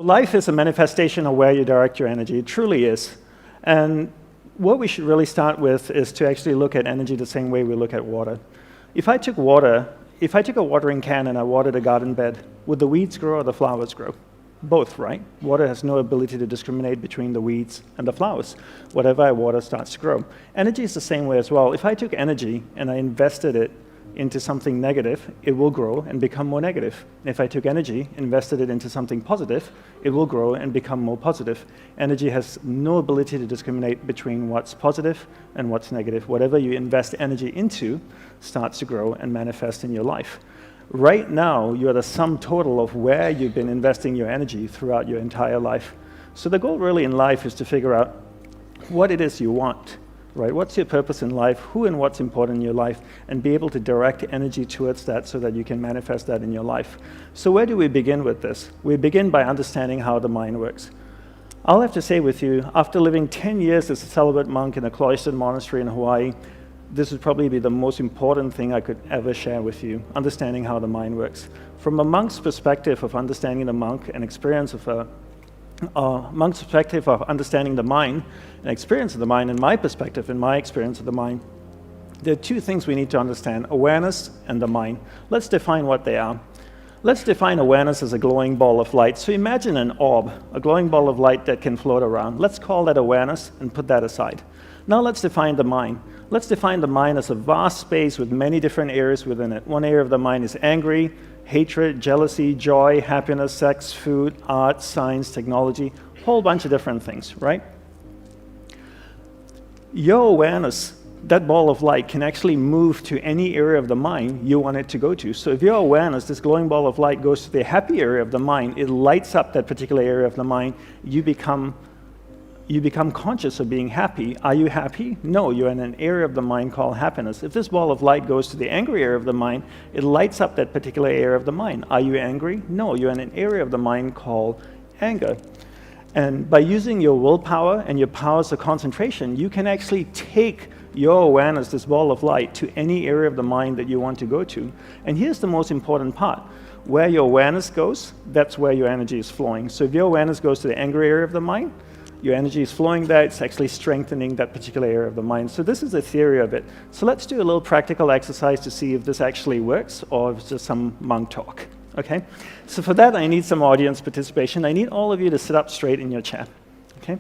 Life is a manifestation of where you direct your energy. It truly is. And what we should really start with is to actually look at energy the same way we look at water. If I took a watering can and I watered a garden bed, would the weeds grow or the flowers grow? Both, right? Water has no ability to discriminate between the weeds and the flowers. Whatever I water starts to grow. Energy is the same way as well. If I took energy and I invested it into something negative, it will grow and become more negative. If I took energy, invested it into something positive, it will grow and become more positive. Energy has no ability to discriminate between what's positive and what's negative. Whatever you invest energy into starts to grow and manifest in your life. Right now, you're the sum total of where you've been investing your energy throughout your entire life. So the goal really in life is to figure out what it is you want. Right? What's your purpose in life, who and what's important in your life, and be able to direct energy towards that so that you can manifest that in your life. So where do we begin with this? We begin by understanding how the mind works. I'll have to say with you, after living 10 years as a celibate monk in a cloistered monastery in Hawaii, this would probably be the most important thing I could ever share with you, understanding how the mind works. From a monk's perspective of understanding the monk and experience of a monk's perspective of understanding the mind and experience of the mind, and my perspective and my experience of the mind, there are two things we need to understand: awareness and the mind. Let's define what they are. Let's define awareness as a glowing ball of light. So imagine an orb, a glowing ball of light that can float around. Let's call that awareness and put that aside. Now let's define the mind. Let's define the mind as a vast space with many different areas within it. One area of the mind is angry, hatred, jealousy, joy, happiness, sex, food, art, science, technology, a whole bunch of different things, right? Your awareness, that ball of light, can actually move to any area of the mind you want it to go to. So if your awareness, this glowing ball of light, goes to the happy area of the mind, it lights up that particular area of the mind. You become conscious of being happy. Are you happy? No, you're in an area of the mind called happiness. If this ball of light goes to the angry area of the mind, it lights up that particular area of the mind. Are you angry? No, you're in an area of the mind called anger. And by using your willpower and your powers of concentration, you can actually take your awareness, this ball of light, to any area of the mind that you want to go to. And here's the most important part. Where your awareness goes, that's where your energy is flowing. So if your awareness goes to the angry area of the mind, your energy is flowing there, it's actually strengthening that particular area of the mind. So this is the theory of it. So let's do a little practical exercise to see if this actually works or if it's just some monk talk, okay? So for that, I need some audience participation. I need all of you to sit up straight in your chair, okay?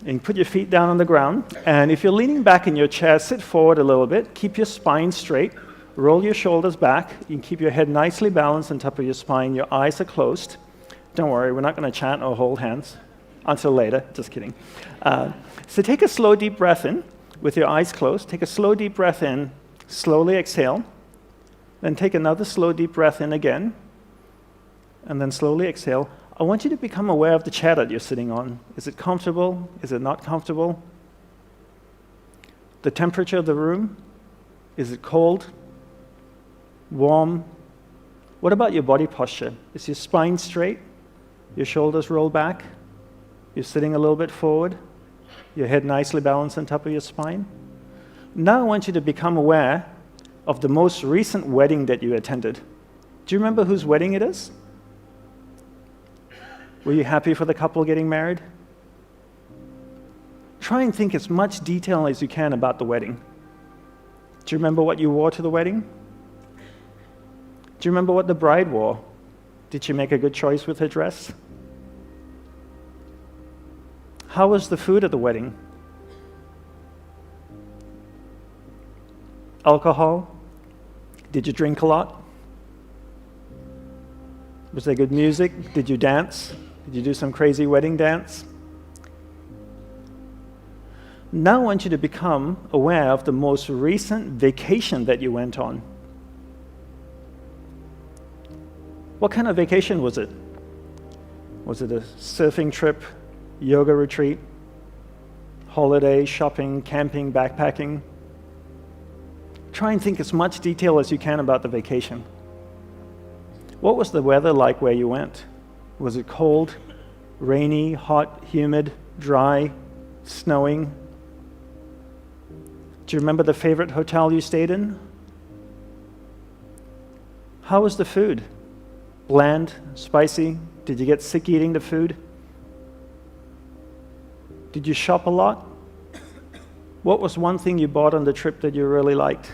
And put your feet down on the ground. And if you're leaning back in your chair, sit forward a little bit, keep your spine straight, roll your shoulders back. You can keep your head nicely balanced on top of your spine. Your eyes are closed. Don't worry, we're not going to chant or hold hands. Until later, just kidding. So take a slow, deep breath in with your eyes closed. Take a slow, deep breath in, slowly exhale. Then take another slow, deep breath in again, and then slowly exhale. I want you to become aware of the chair that you're sitting on. Is it comfortable? Is it not comfortable? The temperature of the room? Is it cold? Warm? What about your body posture? Is your spine straight? Your shoulders roll back? You're sitting a little bit forward, your head nicely balanced on top of your spine. Now I want you to become aware of the most recent wedding that you attended. Do you remember whose wedding it is? Were you happy for the couple getting married? Try and think as much detail as you can about the wedding. Do you remember what you wore to the wedding? Do you remember what the bride wore? Did she make a good choice with her dress? How was the food at the wedding? Alcohol? Did you drink a lot? Was there good music? Did you dance? Did you do some crazy wedding dance? Now I want you to become aware of the most recent vacation that you went on. What kind of vacation was it? Was it a surfing trip? Yoga retreat, holiday, shopping, camping, backpacking? Try and think as much detail as you can about the vacation. What was the weather like where you went? Was it cold, rainy, hot, humid, dry, snowing? Do you remember the favorite hotel you stayed in? How was the food? Bland, spicy, Did you get sick eating the food? Did you shop a lot? What was one thing you bought on the trip that you really liked?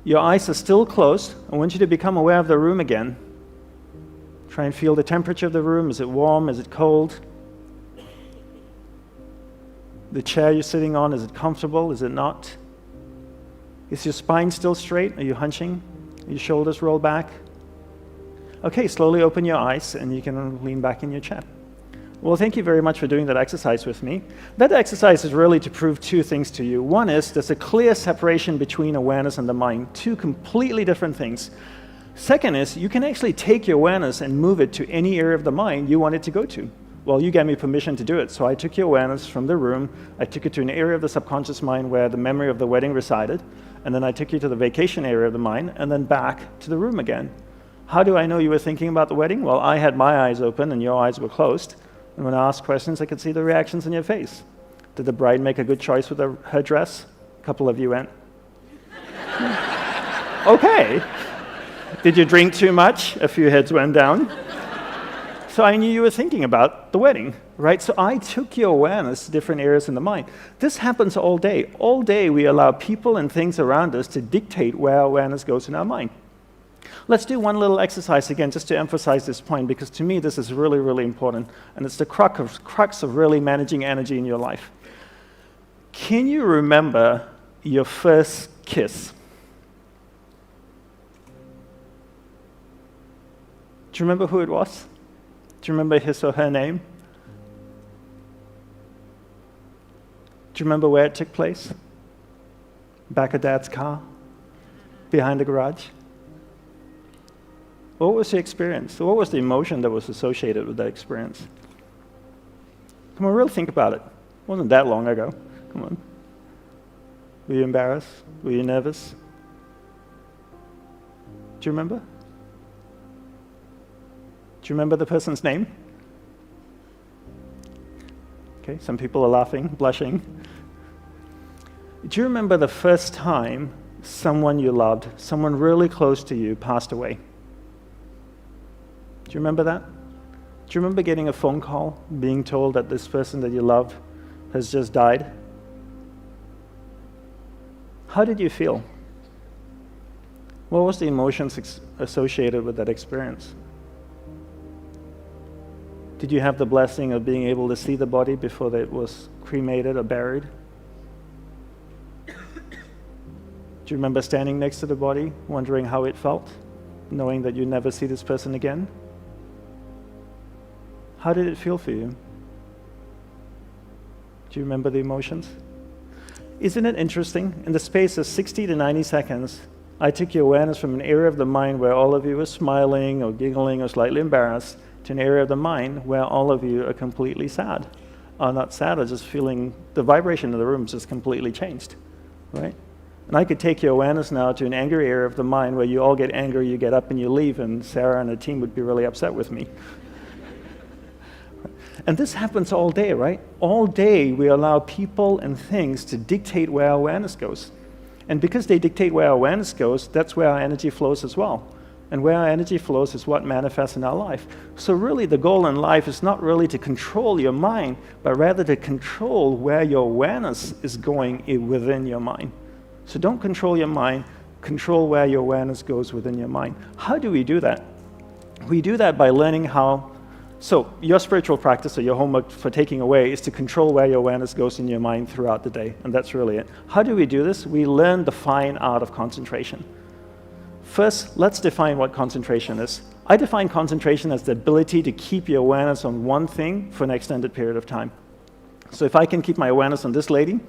Your eyes are still closed. I want you to become aware of the room again. Try and feel the temperature of the room. Is it warm? Is it cold? The chair you're sitting on, is it comfortable? Is it not? Is your spine still straight? Are you hunching? Are your shoulders rolled back? Okay, slowly open your eyes and you can lean back in your chair. Well, thank you very much for doing that exercise with me. That exercise is really to prove two things to you. One is there's a clear separation between awareness and the mind, two completely different things. Second is you can actually take your awareness and move it to any area of the mind you want it to go to. Well, you gave me permission to do it, so I took your awareness from the room, I took it to an area of the subconscious mind where the memory of the wedding resided, and then I took you to the vacation area of the mind, and then back to the room again. How do I know you were thinking about the wedding? Well, I had my eyes open and your eyes were closed, and when I asked questions, I could see the reactions in your face. Did the bride make a good choice with her dress? A couple of you went, okay. Did you drink too much? A few heads went down. So I knew you were thinking about the wedding, right? So I took your awareness to different areas in the mind. This happens all day. All day we allow people and things around us to dictate where awareness goes in our mind. Let's do one little exercise again just to emphasize this point, because to me this is really, really important, and it's the crux of really managing energy in your life. Can you remember your first kiss? Do you remember who it was? Do you remember his or her name? Do you remember where it took place? Back of Dad's car? Behind the garage? What was the experience? What was the emotion that was associated with that experience? Come on, really think about it. It wasn't that long ago. Come on. Were you embarrassed? Were you nervous? Do you remember? Do you remember the person's name? Okay, some people are laughing, blushing. Do you remember the first time someone you loved, someone really close to you, passed away? Do you remember that? Do you remember getting a phone call, being told that this person that you love has just died? How did you feel? What was the emotions associated with that experience? Did you have the blessing of being able to see the body before it was cremated or buried? Do you remember standing next to the body, wondering how it felt, knowing that you'd never see this person again? How did it feel for you? Do you remember the emotions? Isn't it interesting? In the space of 60 to 90 seconds, I took your awareness from an area of the mind where all of you were smiling or giggling or slightly embarrassed to an area of the mind where all of you are completely sad. Or not sad, or just feeling the vibration of the room just completely changed, right? And I could take your awareness now to an angry area of the mind where you all get angry, you get up and you leave, and Sarah and her team would be really upset with me. And this happens all day, right? All day we allow people and things to dictate where our awareness goes. And because they dictate where our awareness goes, that's where our energy flows as well. And where our energy flows is what manifests in our life. So really the goal in life is not really to control your mind, but rather to control where your awareness is going within your mind. So don't control your mind, control where your awareness goes within your mind. How do we do that? We do that by learning how. So your spiritual practice or your homework for taking away is to control where your awareness goes in your mind throughout the day, and that's really it. How do we do this? We learn the fine art of concentration. First, let's define what concentration is. I define concentration as the ability to keep your awareness on one thing for an extended period of time. So if I can keep my awareness on this lady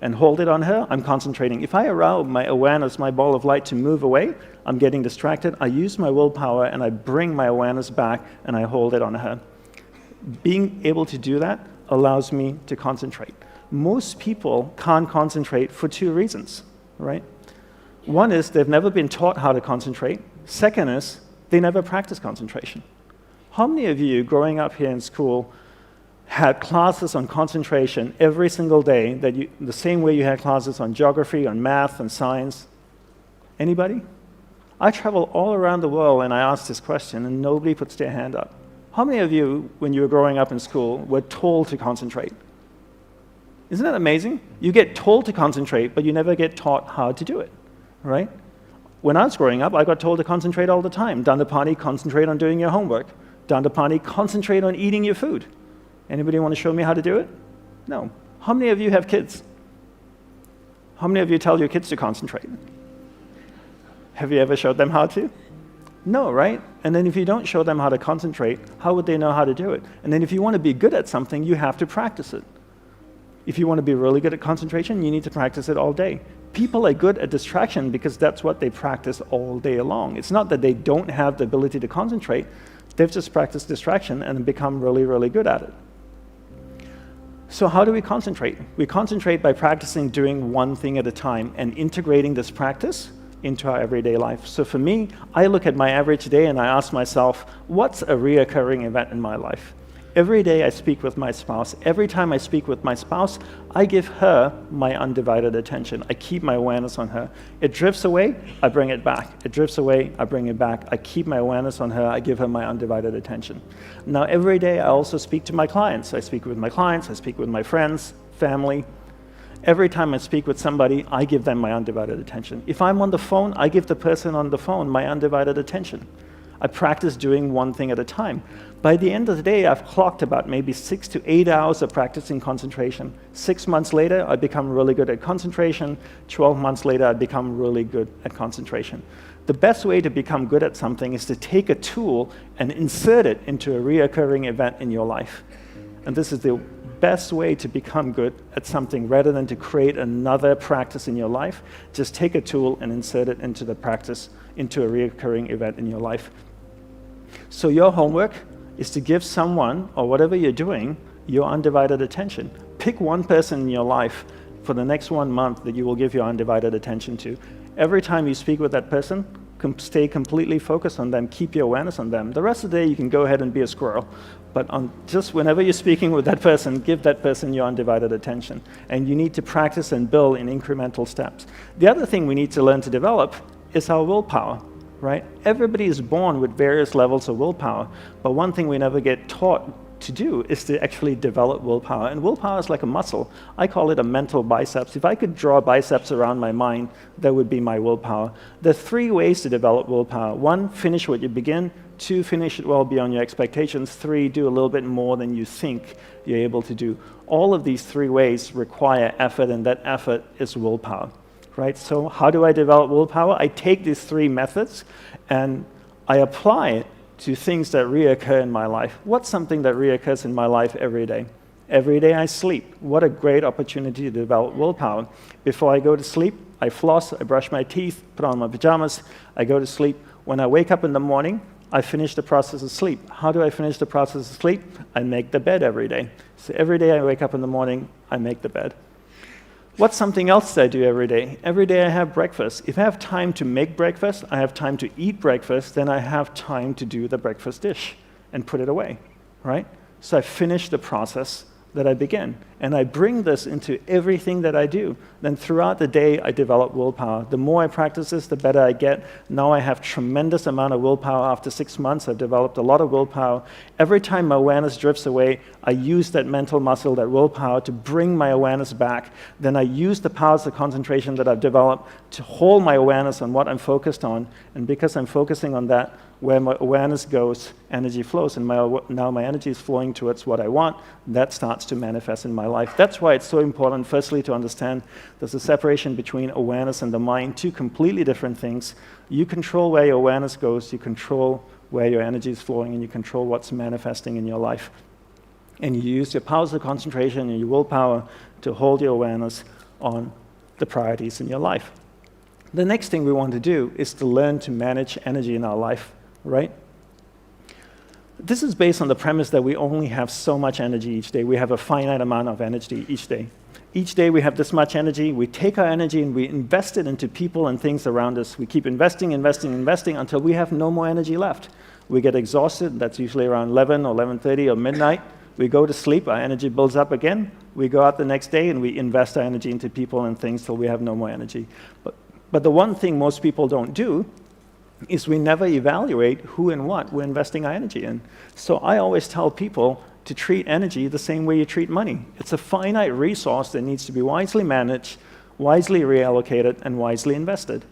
and hold it on her, I'm concentrating. If I allow my awareness, my ball of light, to move away, I'm getting distracted. I use my willpower and I bring my awareness back and I hold it on her. Being able to do that allows me to concentrate. Most people can't concentrate for two reasons, right? One is they've never been taught how to concentrate. Second is they never practice concentration. How many of you growing up here in school had classes on concentration every single day, the same way you had classes on geography, on math, and science? Anybody? I travel all around the world and I ask this question and nobody puts their hand up. How many of you, when you were growing up in school, were told to concentrate? Isn't that amazing? You get told to concentrate, but you never get taught how to do it, right? When I was growing up, I got told to concentrate all the time. DANDAPANI, concentrate on doing your homework. DANDAPANI, concentrate on eating your food. Anybody want to show me how to do it? No. How many of you have kids? How many of you tell your kids to concentrate? Have you ever showed them how to? No, right? And then if you don't show them how to concentrate, how would they know how to do it? And then if you want to be good at something, you have to practice it. If you want to be really good at concentration, you need to practice it all day. People are good at distraction because that's what they practice all day long. It's not that they don't have the ability to concentrate, they've just practiced distraction and become really, really good at it. So how do we concentrate? We concentrate by practicing doing one thing at a time and integrating this practice into our everyday life. So for me, I look at my average day and I ask myself, what's a reoccurring event in my life? Every day I speak with my spouse. Every time I speak with my spouse, I give her my undivided attention. I keep my awareness on her. It drifts away, I bring it back. It drifts away, I bring it back. I keep my awareness on her, I give her my undivided attention. Now every day I also speak to my clients. I speak with my clients, I speak with my friends, family. Every time I speak with somebody, I give them my undivided attention. If I'm on the phone, I give the person on the phone my undivided attention. I practice doing one thing at a time. By the end of the day, I've clocked about maybe 6 to 8 hours of practicing concentration. 6 months later, I become really good at concentration. 12 months later, I become really good at concentration. The best way to become good at something is to take a tool and insert it into a reoccurring event in your life. And this is the best way to become good at something rather than to create another practice in your life. Just take a tool and insert it into the practice, into a reoccurring event in your life. So your homework is to give someone, or whatever you're doing, your undivided attention. Pick one person in your life for the next 1 month that you will give your undivided attention to. Every time you speak with that person, stay completely focused on them, keep your awareness on them. The rest of the day, you can go ahead and be a squirrel. But just whenever you're speaking with that person, give that person your undivided attention. And you need to practice and build in incremental steps. The other thing we need to learn to develop is our willpower. Right? Everybody is born with various levels of willpower, but one thing we never get taught to do is to actually develop willpower. And willpower is like a muscle. I call it a mental biceps. If I could draw biceps around my mind, that would be my willpower. There are 3 ways to develop willpower. 1, finish what you begin. 2, finish it well beyond your expectations. 3, do a little bit more than you think you're able to do. All of these 3 ways require effort, and that effort is willpower. Right? So how do I develop willpower? I take these 3 methods and I apply it to things that reoccur in my life. What's something that reoccurs in my life every day? Every day I sleep. What a great opportunity to develop willpower. Before I go to sleep, I floss, I brush my teeth, put on my pajamas, I go to sleep. When I wake up in the morning, I finish the process of sleep. How do I finish the process of sleep? I make the bed every day. So every day I wake up in the morning, I make the bed. What's something else that I do every day? Every day I have breakfast. If I have time to make breakfast, I have time to eat breakfast, then I have time to do the breakfast dish and put it away, right? So I finish the process that I begin. And I bring this into everything that I do. Then throughout the day, I develop willpower. The more I practice this, the better I get. Now I have tremendous amount of willpower. After 6 months, I've developed a lot of willpower. Every time my awareness drifts away, I use that mental muscle, that willpower, to bring my awareness back. Then I use the powers of concentration that I've developed to hold my awareness on what I'm focused on. And because I'm focusing on that, where my awareness goes, energy flows, and now my energy is flowing towards what I want. That starts to manifest in my life. That's why it's so important, firstly, to understand there's a separation between awareness and the mind, 2 completely different things. You control where your awareness goes, you control where your energy is flowing, and you control what's manifesting in your life. And you use your powers of concentration and your willpower to hold your awareness on the priorities in your life. The next thing we want to do is to learn to manage energy in our life. Right? This is based on the premise that we only have so much energy each day. We have a finite amount of energy each day. Each day we have this much energy. We take our energy and we invest it into people and things around us. We keep investing until we have no more energy left. We get exhausted. That's usually around 11 or 11:30 or midnight. We go to sleep. Our energy builds up again. We go out the next day and we invest our energy into people and things till we have no more energy. But the one thing most people don't do is we never evaluate who and what we're investing our energy in. So I always tell people to treat energy the same way you treat money. It's a finite resource that needs to be wisely managed, wisely reallocated, and wisely invested.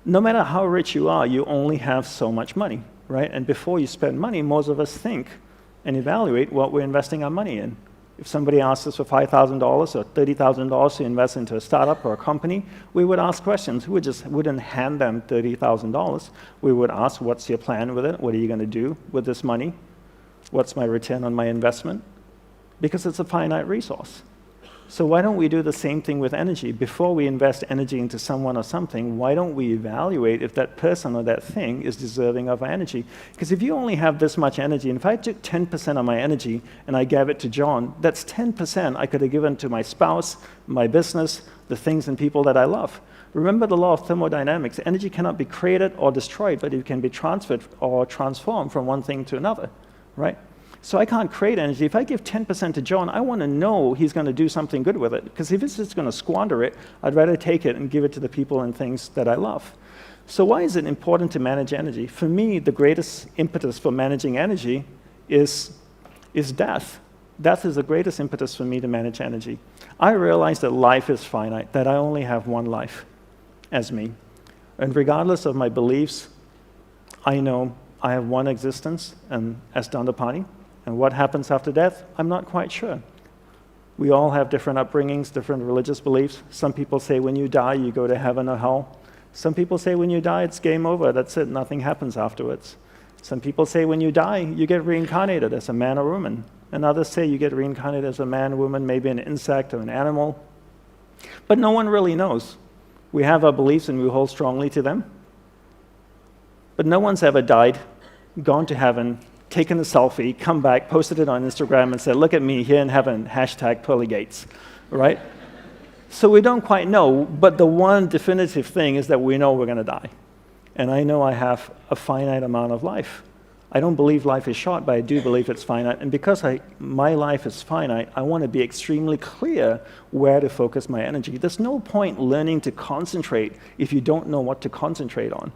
No matter how rich you are, you only have so much money, right? And before you spend money, most of us think and evaluate what we're investing our money in. If somebody asks us for $5,000 or $30,000 to invest into a startup or a company, we would ask questions. We just wouldn't hand them $30,000. We would ask, what's your plan with it? What are you going to do with this money? What's my return on my investment? Because it's a finite resource. So why don't we do the same thing with energy? Before we invest energy into someone or something, why don't we evaluate if that person or that thing is deserving of our energy? Because if you only have this much energy, and if I took 10% of my energy and I gave it to John, that's 10% I could have given to my spouse, my business, the things and people that I love. Remember the law of thermodynamics. Energy cannot be created or destroyed, but it can be transferred or transformed from one thing to another, right? So I can't create energy. If I give 10% to John, I want to know he's going to do something good with it. Because if he's just going to squander it, I'd rather take it and give it to the people and things that I love. So why is it important to manage energy? For me, the greatest impetus for managing energy is death. Death is the greatest impetus for me to manage energy. I realize that life is finite, that I only have one life as me. And regardless of my beliefs, I know I have one existence and as Dandapani. And what happens after death, I'm not quite sure. We all have different upbringings, different religious beliefs. Some people say when you die, you go to heaven or hell. Some people say when you die, it's game over, that's it, nothing happens afterwards. Some people say when you die, you get reincarnated as a man or woman. And others say you get reincarnated as a man, woman, maybe an insect or an animal. But no one really knows. We have our beliefs and we hold strongly to them. But no one's ever died, gone to heaven, taken a selfie, come back, posted it on Instagram and said, look at me here in heaven, #PearlyGates, right? So we don't quite know, but the one definitive thing is that we know we're going to die. And I know I have a finite amount of life. I don't believe life is short, but I do believe it's finite. And because my life is finite, I want to be extremely clear where to focus my energy. There's no point learning to concentrate if you don't know what to concentrate on.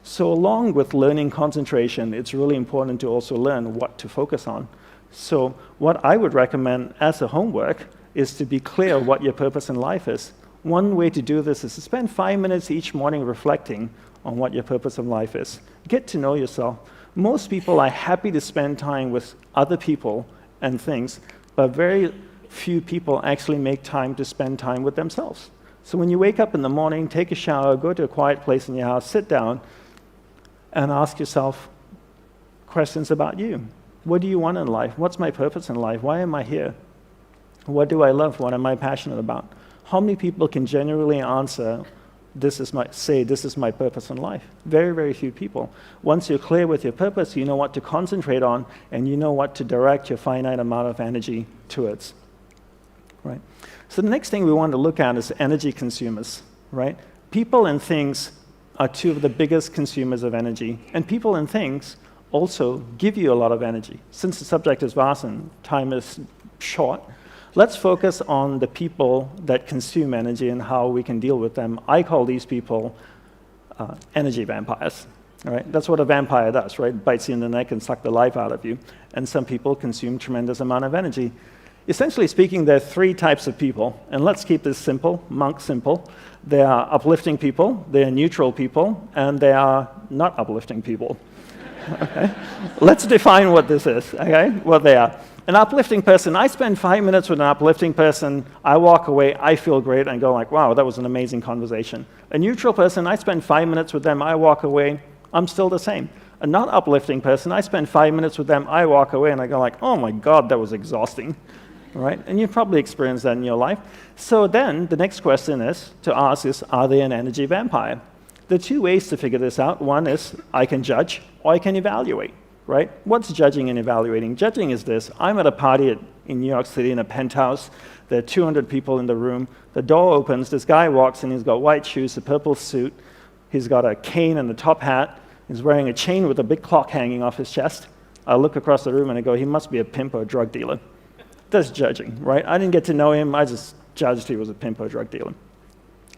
So along with learning concentration, it's really important to also learn what to focus on. So what I would recommend as a homework is to be clear what your purpose in life is. One way to do this is to spend 5 minutes each morning reflecting on what your purpose in life is. Get to know yourself. Most people are happy to spend time with other people and things, but very few people actually make time to spend time with themselves. So when you wake up in the morning, take a shower, go to a quiet place in your house, sit down, and ask yourself questions about you. What do you want in life? What's my purpose in life? Why am I here? What do I love? What am I passionate about? How many people can genuinely answer, this is my purpose in life? Very, very few people. Once you're clear with your purpose, you know what to concentrate on, and you know what to direct your finite amount of energy towards, right? So the next thing we want to look at is energy consumers, right? People and things are two of the biggest consumers of energy. And people and things also give you a lot of energy. Since the subject is vast and time is short, let's focus on the people that consume energy and how we can deal with them. I call these people energy vampires. All right? That's what a vampire does, right? Bites you in the neck and sucks the life out of you. And some people consume tremendous amount of energy. Essentially speaking, there are 3 types of people, and let's keep this simple, monk simple. They are uplifting people, they are neutral people, and they are not uplifting people. Okay? Let's define what this is, okay? What they are. An uplifting person, I spend 5 minutes with an uplifting person, I walk away, I feel great, and go like, wow, that was an amazing conversation. A neutral person, I spend 5 minutes with them, I walk away, I'm still the same. A not uplifting person, I spend 5 minutes with them, I walk away, and I go like, oh my God, that was exhausting. Right? And you've probably experienced that in your life. So then the next question is to ask is, are they an energy vampire? There are 2 ways to figure this out. One is I can judge or I can evaluate, right? What's judging and evaluating? Judging is this. I'm at a party in New York City in a penthouse. There are 200 people in the room. The door opens. This guy walks in. He's got white shoes, a purple suit. He's got a cane and a top hat. He's wearing a chain with a big clock hanging off his chest. I look across the room and I go, he must be a pimp or a drug dealer. That's judging, right? I didn't get to know him. I just judged he was a pimp or a drug dealer.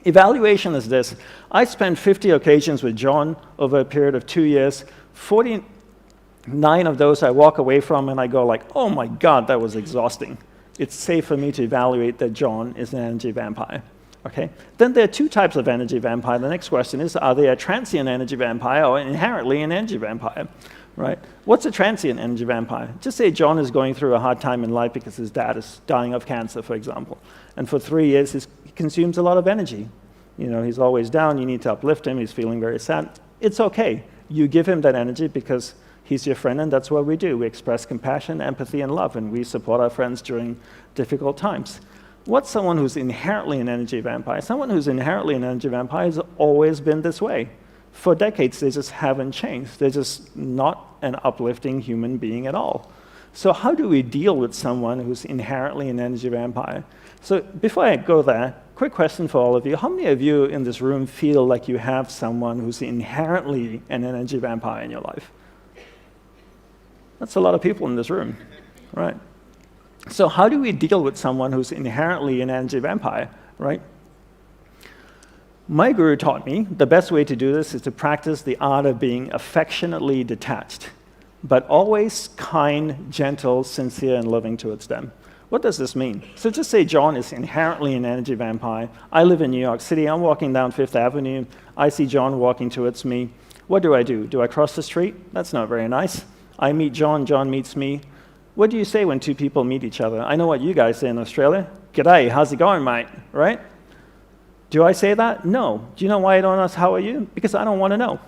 Evaluation is this. I spent 50 occasions with John over a period of 2 years. 49 of those I walk away from and I go like, oh my God, that was exhausting. It's safe for me to evaluate that John is an energy vampire. Okay? Then there are two types of energy vampire. The next question is, are they a transient energy vampire or inherently an energy vampire? Right? What's a transient energy vampire? Just say John is going through a hard time in life because his dad is dying of cancer, for example. And for 3 years, he consumes a lot of energy. You know, he's always down. You need to uplift him. He's feeling very sad. It's okay. You give him that energy because he's your friend, and that's what we do. We express compassion, empathy, and love, and we support our friends during difficult times. What's someone who's inherently an energy vampire? Someone who's inherently an energy vampire has always been this way. For decades, they just haven't changed. They're just not an uplifting human being at all. So how do we deal with someone who's inherently an energy vampire? So before I go there, quick question for all of you. How many of you in this room feel like you have someone who's inherently an energy vampire in your life? That's a lot of people in this room, right? So how do we deal with someone who's inherently an energy vampire, right? My guru taught me the best way to do this is to practice the art of being affectionately detached, but always kind, gentle, sincere, and loving towards them. What does this mean? So just say John is inherently an energy vampire. I live in New York City. I'm walking down Fifth Avenue. I see John walking towards me. What do? Do I cross the street? That's not very nice. I meet John. John meets me. What do you say when two people meet each other? I know what you guys say in Australia. G'day, how's it going, mate? Right? Do I say that? No. Do you know why I don't ask how are you? Because I don't want to know.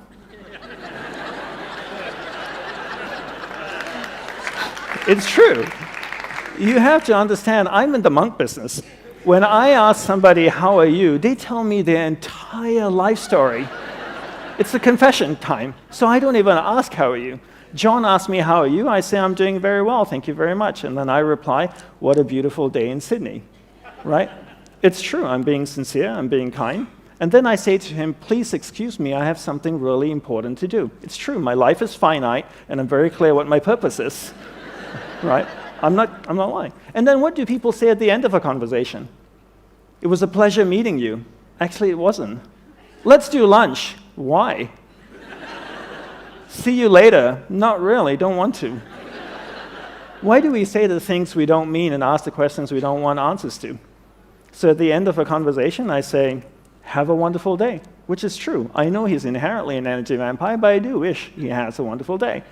It's true. You have to understand, I'm in the monk business. When I ask somebody, how are you, they tell me their entire life story. It's a confession time, so I don't even ask, how are you? John asks me, how are you? I say, I'm doing very well, thank you very much. And then I reply, what a beautiful day in Sydney, right? It's true, I'm being sincere, I'm being kind. And then I say to him, please excuse me, I have something really important to do. It's true, my life is finite, and I'm very clear what my purpose is, right? I'm not lying. And then what do people say at the end of a conversation? It was a pleasure meeting you. Actually, it wasn't. Let's do lunch. Why? See you later. Not really, don't want to. Why do we say the things we don't mean and ask the questions we don't want answers to? So at the end of a conversation, I say, have a wonderful day, which is true. I know he's inherently an energy vampire, but I do wish he has a wonderful day.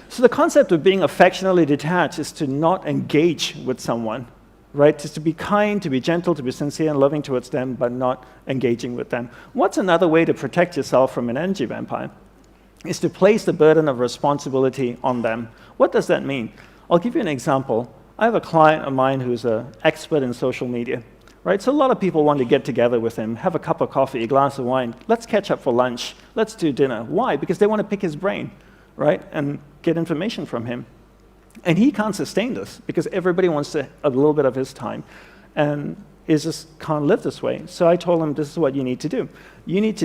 So the concept of being affectionately detached is to not engage with someone, right? Just to be kind, to be gentle, to be sincere and loving towards them, but not engaging with them. What's another way to protect yourself from an energy vampire? Is to place the burden of responsibility on them. What does that mean? I'll give you an example. I have a client of mine who's an expert in social media, right? So a lot of people want to get together with him, have a cup of coffee, a glass of wine. Let's catch up for lunch. Let's do dinner. Why? Because they want to pick his brain, right? And get information from him. And he can't sustain this because everybody wants a little bit of his time and is just can't live this way. So I told him, this is what you need to do. You need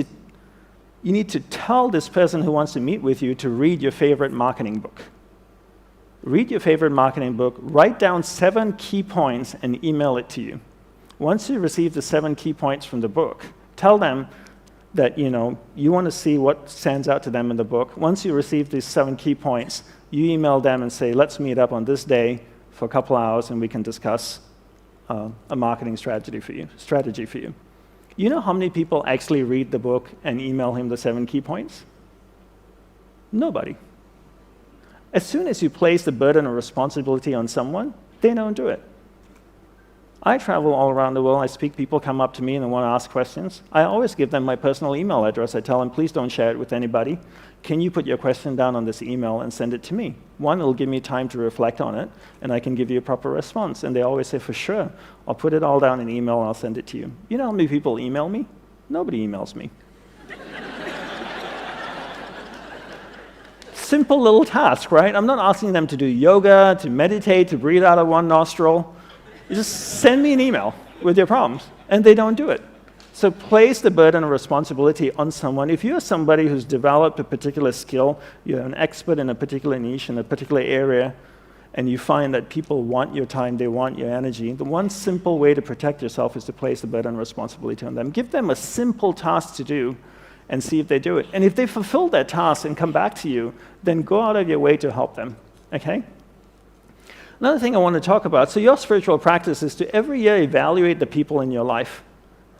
to tell this person who wants to meet with you to read your favorite marketing book. Read your favorite marketing book, write down 7 key points and email it to you. Once you receive the 7 key points from the book, tell them that you want to see what stands out to them in the book. Once you receive these 7 key points, you email them and say, let's meet up on this day for a couple hours and we can discuss a marketing strategy for you. You know how many people actually read the book and email him the 7 key points? Nobody. As soon as you place the burden of responsibility on someone, they don't do it. I travel all around the world. I speak, people come up to me and they want to ask questions. I always give them my personal email address. I tell them, please don't share it with anybody. Can you put your question down on this email and send it to me? One, it'll give me time to reflect on it, and I can give you a proper response. And they always say, for sure, I'll put it all down in email and I'll send it to you. You know how many people email me? Nobody emails me. Simple little task, right? I'm not asking them to do yoga, to meditate, to breathe out of one nostril. You just send me an email with your problems, and they don't do it. So place the burden of responsibility on someone. If you're somebody who's developed a particular skill, you're an expert in a particular niche, in a particular area, and you find that people want your time, they want your energy, the one simple way to protect yourself is to place the burden and responsibility on them. Give them a simple task to do and see if they do it. And if they fulfill that task and come back to you, then go out of your way to help them, okay? Another thing I want to talk about, so your spiritual practice is to every year evaluate the people in your life.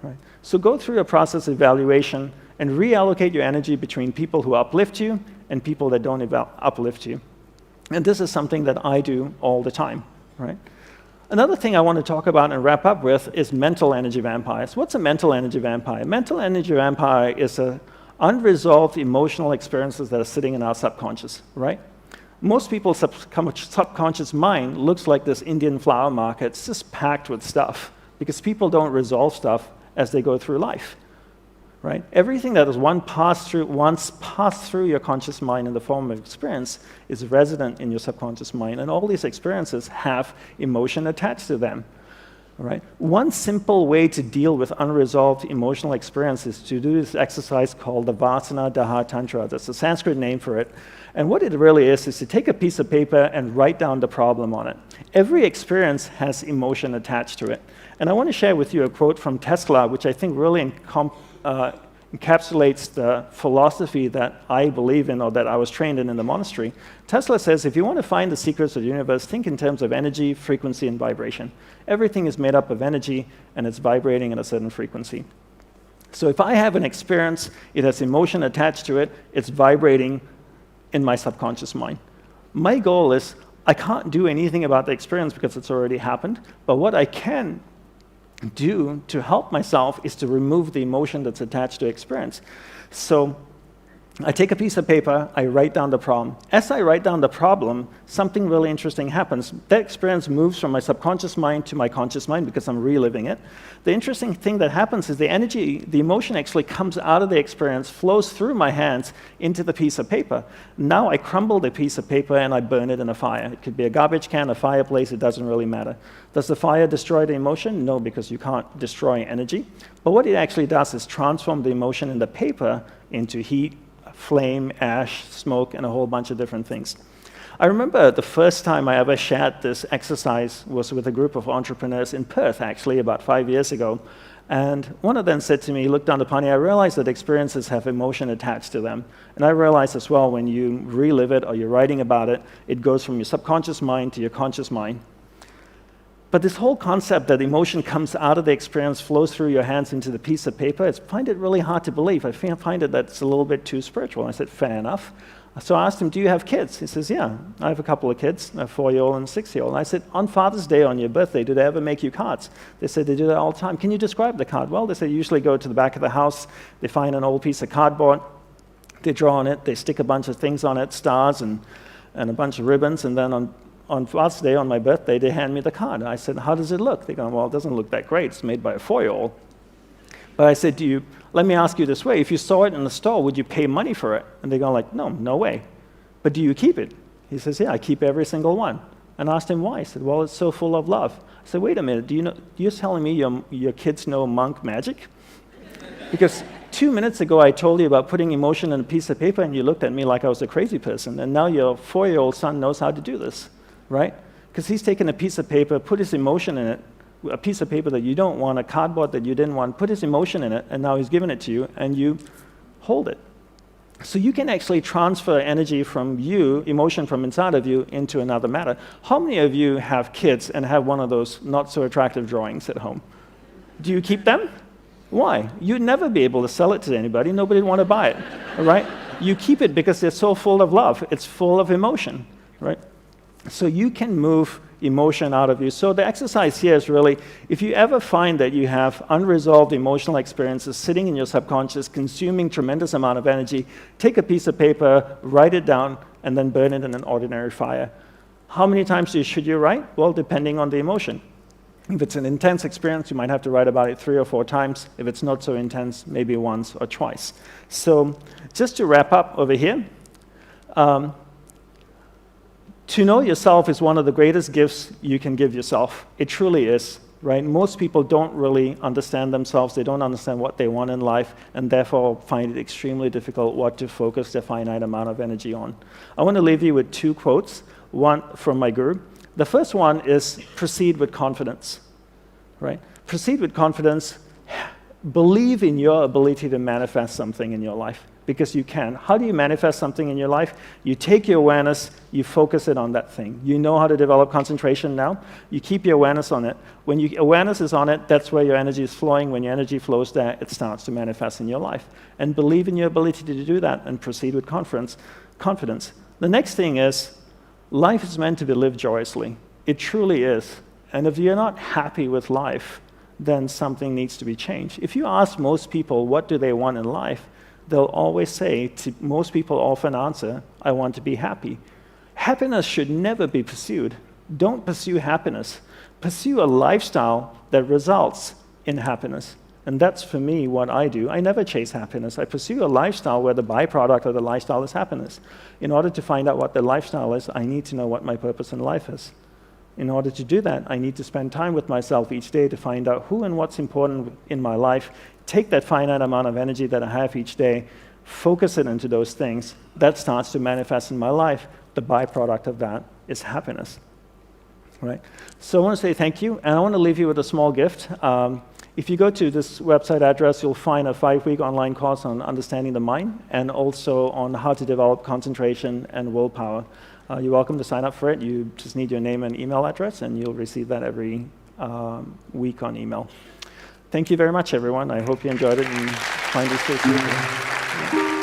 Right? So go through a process of evaluation and reallocate your energy between people who uplift you and people that don't uplift you. And this is something that I do all the time. Right? Another thing I want to talk about and wrap up with is mental energy vampires. What's a mental energy vampire? Mental energy vampire is unresolved emotional experiences that are sitting in our subconscious, right? Most people's subconscious mind looks like this Indian flower market. It's just packed with stuff because people don't resolve stuff as they go through life, right? Everything that is once passed through your conscious mind in the form of experience is resident in your subconscious mind, and all these experiences have emotion attached to them. Right? One simple way to deal with unresolved emotional experiences is to do this exercise called the Vasana Daha Tantra. That's the Sanskrit name for it. And what it really is to take a piece of paper and write down the problem on it. Every experience has emotion attached to it. And I want to share with you a quote from Tesla, which I think really encapsulates the philosophy that I believe in or that I was trained in the monastery. Tesla says, if you want to find the secrets of the universe, think in terms of energy, frequency, and vibration. Everything is made up of energy, and it's vibrating at a certain frequency. So if I have an experience, it has emotion attached to it, it's vibrating in my subconscious mind. My goal is, I can't do anything about the experience because it's already happened, but what I can do to help myself is to remove the emotion that's attached to experience. So I take a piece of paper, I write down the problem. As I write down the problem, something really interesting happens. That experience moves from my subconscious mind to my conscious mind because I'm reliving it. The interesting thing that happens is the energy, the emotion actually comes out of the experience, flows through my hands into the piece of paper. Now I crumble the piece of paper and I burn it in a fire. It could be a garbage can, a fireplace, it doesn't really matter. Does the fire destroy the emotion? No, because you can't destroy energy. But what it actually does is transform the emotion in the paper into heat, flame, ash, smoke, and a whole bunch of different things. I remember the first time I ever shared this exercise was with a group of entrepreneurs in Perth, actually, about 5 years ago. And one of them said to me, look, DANDAPANI, I realize that experiences have emotion attached to them. And I realize as well, when you relive it or you're writing about it, it goes from your subconscious mind to your conscious mind. But this whole concept that emotion comes out of the experience, flows through your hands into the piece of paper, I find it really hard to believe. I find it that's a little bit too spiritual. I said, fair enough. So I asked him, do you have kids? He says, yeah, I have a couple of kids, a 4-year-old and a 6-year-old. And I said, on Father's Day, on your birthday, do they ever make you cards? They said they do that all the time. Can you describe the card? Well, they said, you usually go to the back of the house, they find an old piece of cardboard, they draw on it, they stick a bunch of things on it, stars and a bunch of ribbons, and then on Father's Day, on my birthday, they hand me the card. I said, how does it look? They go, well, it doesn't look that great. It's made by a 4-year-old. But I said, let me ask you this way. If you saw it in the store, would you pay money for it? And they go like, no way. But do you keep it? He says, yeah, I keep every single one. And I asked him why. He said, well, it's so full of love. I said, wait a minute, you're telling me your kids know monk magic? Because 2 minutes ago, I told you about putting emotion in a piece of paper, and you looked at me like I was a crazy person. And now your 4-year-old son knows how to do this. Right? Because he's taken a piece of paper, put his emotion in it, a piece of paper that you don't want, a cardboard that you didn't want, put his emotion in it, and now he's given it to you, and you hold it. So you can actually transfer energy from you, emotion from inside of you, into another matter. How many of you have kids and have one of those not-so-attractive drawings at home? Do you keep them? Why? You'd never be able to sell it to anybody. Nobody would want to buy it. All right? You keep it because they're so full of love. It's full of emotion. Right? So you can move emotion out of you. So the exercise here is really, if you ever find that you have unresolved emotional experiences sitting in your subconscious, consuming tremendous amount of energy, take a piece of paper, write it down, and then burn it in an ordinary fire. How many times should you write? Well, depending on the emotion. If it's an intense experience, you might have to write about it 3 or 4 times. If it's not so intense, maybe once or twice. So just to wrap up over here, to know yourself is one of the greatest gifts you can give yourself. It truly is, right? Most people don't really understand themselves. They don't understand what they want in life, and therefore find it extremely difficult what to focus their finite amount of energy on. I want to leave you with 2 quotes. from my guru. The first one is proceed with confidence, right? Proceed with confidence. Believe in your ability to manifest something in your life, because you can. How do you manifest something in your life? You take your awareness, you focus it on that thing. You know how to develop concentration now. You keep your awareness on it. When your awareness is on it, that's where your energy is flowing. When your energy flows there, it starts to manifest in your life. And believe in your ability to do that and proceed with confidence. The next thing is, life is meant to be lived joyously. It truly is. And if you're not happy with life, then something needs to be changed. If you ask most people what do they want in life, they'll always say, most people often answer, I want to be happy. Happiness should never be pursued. Don't pursue happiness. Pursue a lifestyle that results in happiness. And that's, for me, what I do. I never chase happiness. I pursue a lifestyle where the byproduct of the lifestyle is happiness. In order to find out what the lifestyle is, I need to know what my purpose in life is. In order to do that, I need to spend time with myself each day to find out who and what's important in my life, take that finite amount of energy that I have each day, focus it into those things. That starts to manifest in my life. The byproduct of that is happiness. Right? So I want to say thank you, and I want to leave you with a small gift. If you go to this website address, you'll find a 5-week online course on understanding the mind, and also on how to develop concentration and willpower. You're welcome to sign up for it. You just need your name and email address, and you'll receive that every week on email. Thank you very much, everyone. I hope you enjoyed it and find these things useful.